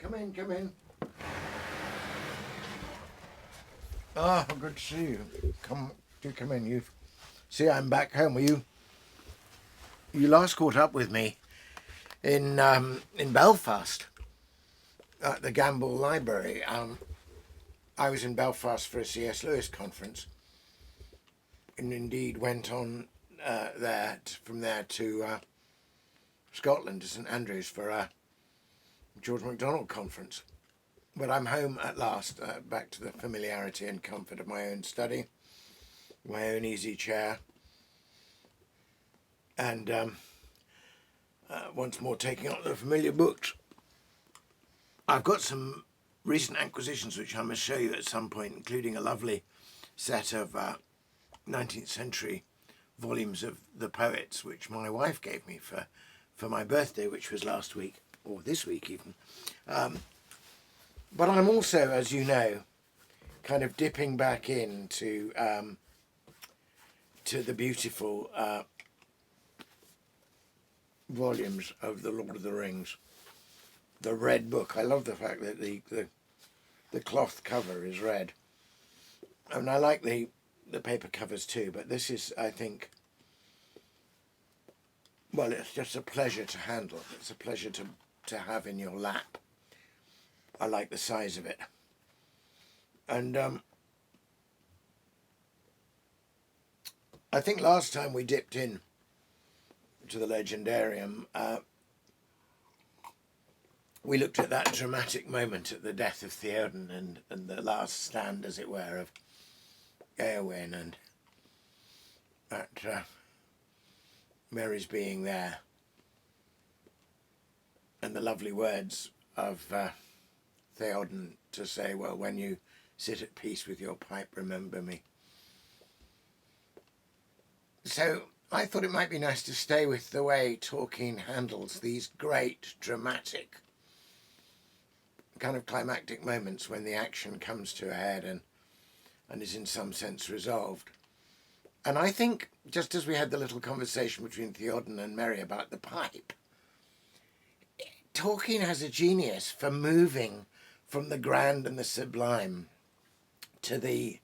Come in, come in. Ah, good to see you. Do come in. See, I'm back home. You last caught up with me in Belfast at the Gamble Library. I was in Belfast for a C.S. Lewis conference, and indeed went on from there to Scotland to St Andrews for a George MacDonald conference. But I'm home at last, back to the familiarity and comfort of my own study, my own easy chair, and once more taking up the familiar books. I've got some recent acquisitions which I must show you at some point, including a lovely set of 19th century volumes of the poets, which my wife gave me for my birthday, which was last week, or this week even. But I'm also, as you know, kind of dipping back into to the beautiful volumes of The Lord of the Rings. The red book. I love the fact that the cloth cover is red. And I like the paper covers too, but this is, I think, well, it's just a pleasure to handle. It's a pleasure to have in your lap. I like the size of it. And I think last time we dipped in to the Legendarium, we looked at that dramatic moment at the death of Theoden and the last stand, as it were, of Eowyn, and that Merry's being there, and the lovely words of Theoden to say, well, when you sit at peace with your pipe, remember me. So I thought it might be nice to stay with the way Tolkien handles these great, dramatic, kind of climactic moments when the action comes to a head and is in some sense resolved. And I think, just as we had the little conversation between Theoden and Merry about the pipe, Tolkien has a genius for moving from the grand and the sublime to the,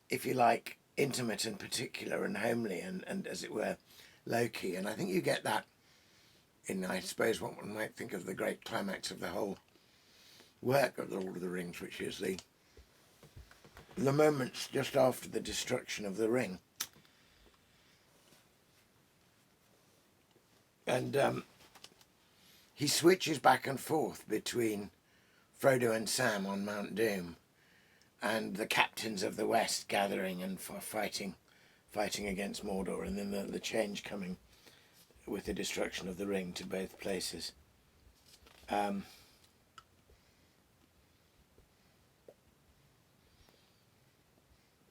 if you like, intimate and particular and homely and as it were, low-key. And I think you get that in, I suppose, what one might think of the great climax of the whole work of The Lord of the Rings, which is the moments just after the destruction of the ring. And he switches back and forth between Frodo and Sam on Mount Doom and the captains of the West gathering and fighting against Mordor, and then the change coming with the destruction of the ring to both places. I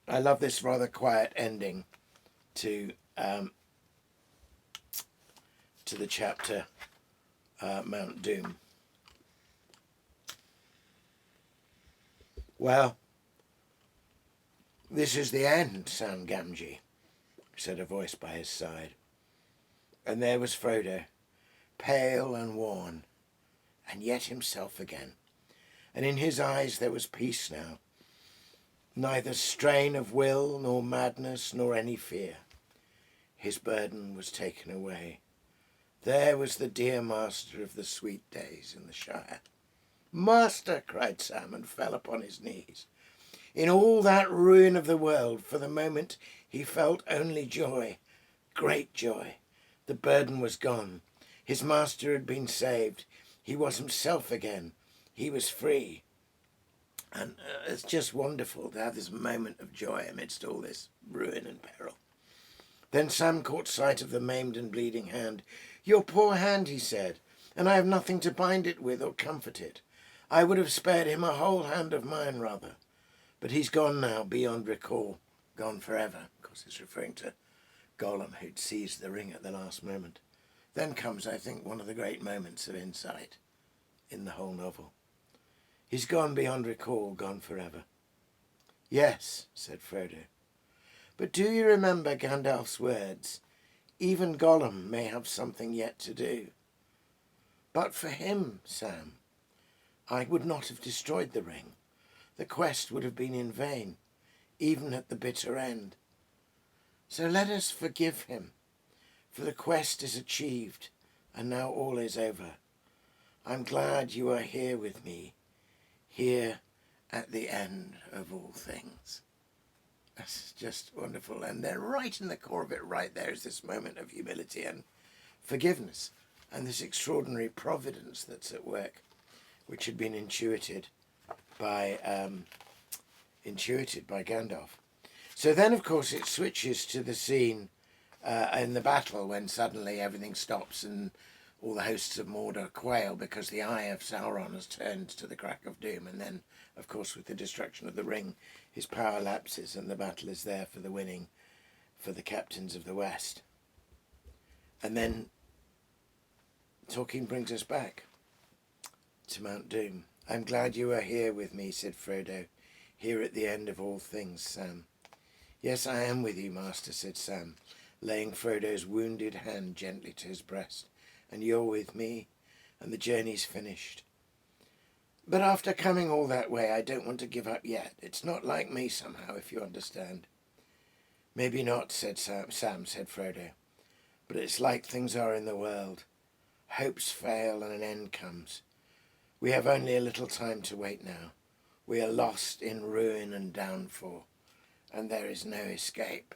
love this rather quiet ending to the chapter Mount Doom. Well, this is the end, Sam Gamgee, said a voice by his side. And there was Frodo, pale and worn, and yet himself again. And in his eyes there was peace now, neither strain of will, nor madness, nor any fear. His burden was taken away. There was the dear master of the sweet days in the Shire. Master, cried Sam, and fell upon his knees. In all that ruin of the world, for the moment he felt only joy, great joy. The burden was gone. His master had been saved. He was himself again. He was free. And it's just wonderful to have this moment of joy amidst all this ruin and peril. Then Sam caught sight of the maimed and bleeding hand. Your poor hand, he said, and I have nothing to bind it with or comfort it. I would have spared him a whole hand of mine rather. But he's gone now, beyond recall, gone forever. Of course, it's referring to Gollum, who'd seized the ring at the last moment. Then comes, I think, one of the great moments of insight in the whole novel. He's gone beyond recall, gone forever. Yes, said Frodo. But do you remember Gandalf's words? Even Gollum may have something yet to do. But for him, Sam, I would not have destroyed the ring. The quest would have been in vain, even at the bitter end. So let us forgive him, for the quest is achieved, and now all is over. I'm glad you are here with me, here at the end of all things. That's just wonderful. And then right in the core of it, right there, is this moment of humility and forgiveness, and this extraordinary providence that's at work, which had been intuited by Gandalf. So then, of course, it switches to the scene in the battle when suddenly everything stops and all the hosts of Mordor quail because the eye of Sauron has turned to the crack of doom. And then, of course, with the destruction of the ring, his power lapses and the battle is there for the winning for the captains of the West. And then Tolkien brings us back to Mount Doom. I'm glad you are here with me, said Frodo, here at the end of all things, Sam. Yes, I am with you, master, said Sam, laying Frodo's wounded hand gently to his breast. And you're with me, and the journey's finished. But after coming all that way, I don't want to give up yet. It's not like me somehow, if you understand. Maybe not, said Sam, said Frodo. But it's like things are in the world. Hopes fail and an end comes. We have only a little time to wait now. We are lost in ruin and downfall, and there is no escape.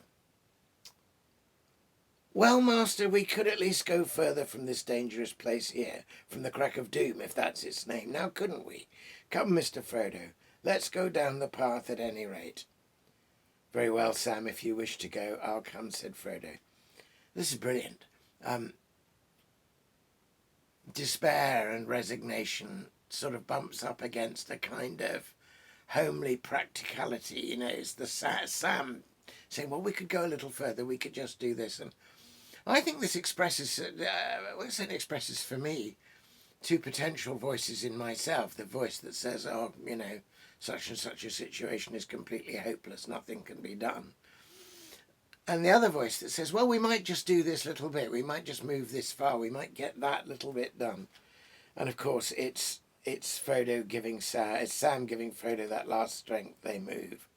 Well, master, we could at least go further from this dangerous place here, from the crack of doom, if that's its name, now couldn't we? Come, Mr. Frodo, let's go down the path at any rate. Very well, Sam, if you wish to go, I'll come, said Frodo. This is brilliant. Despair and resignation sort of bumps up against a kind of homely practicality. You know, it's the Sam saying, well, we could go a little further, we could just do this. And I think this expresses, it expresses for me two potential voices in myself. The voice that says, oh, you know, such and such a situation is completely hopeless, nothing can be done. And the other voice that says, well, we might just do this little bit, we might just move this far, we might get that little bit done. And of course, it's Frodo giving it's Sam giving Frodo that last strength. They move,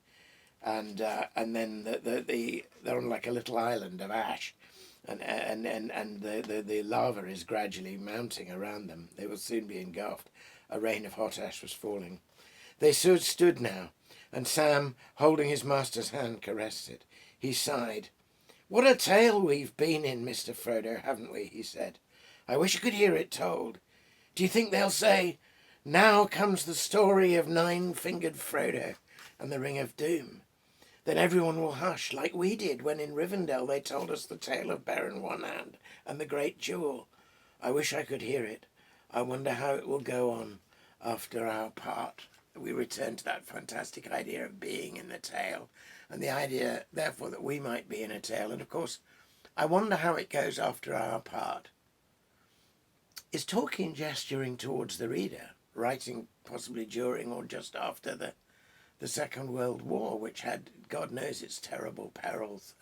and then they're on like a little island of ash, and the lava is gradually mounting around them. They will soon be engulfed. A rain of hot ash was falling. They stood now, and Sam, holding his master's hand, caressed it. He sighed. What a tale we've been in, Mr. Frodo, haven't we? He said. I wish I could hear it told. Do you think they'll say, now comes the story of Nine-Fingered Frodo and the Ring of Doom? Then everyone will hush, like we did when in Rivendell they told us the tale of Baron One-Hand and the Great Jewel. I wish I could hear it. I wonder how it will go on after our part. We return to that fantastic idea of being in the tale, and the idea, therefore, that we might be in a tale. And, of course, I wonder how it goes after our part. Is Tolkien gesturing towards the reader, writing possibly during or just after the Second World War, which had, God knows, its terrible perils,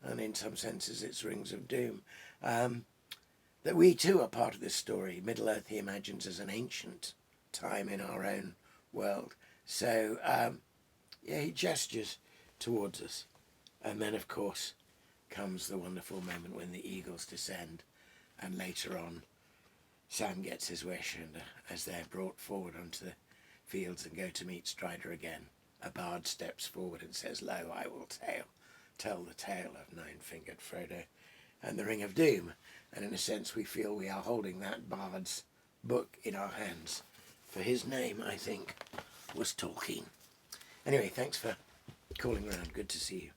and in some senses its rings of doom, that we too are part of this story. Middle-earth he imagines as an ancient time in our own world. So, yeah, he gestures towards us. And then, of course, comes the wonderful moment when the eagles descend, and later on, Sam gets his wish, and as they're brought forward onto the fields and go to meet Strider again, a bard steps forward and says, lo, I will tell the tale of Nine-Fingered Frodo and the Ring of Doom. And in a sense, we feel we are holding that bard's book in our hands. For his name, I think, was Tolkien. Anyway, thanks for calling around. Good to see you.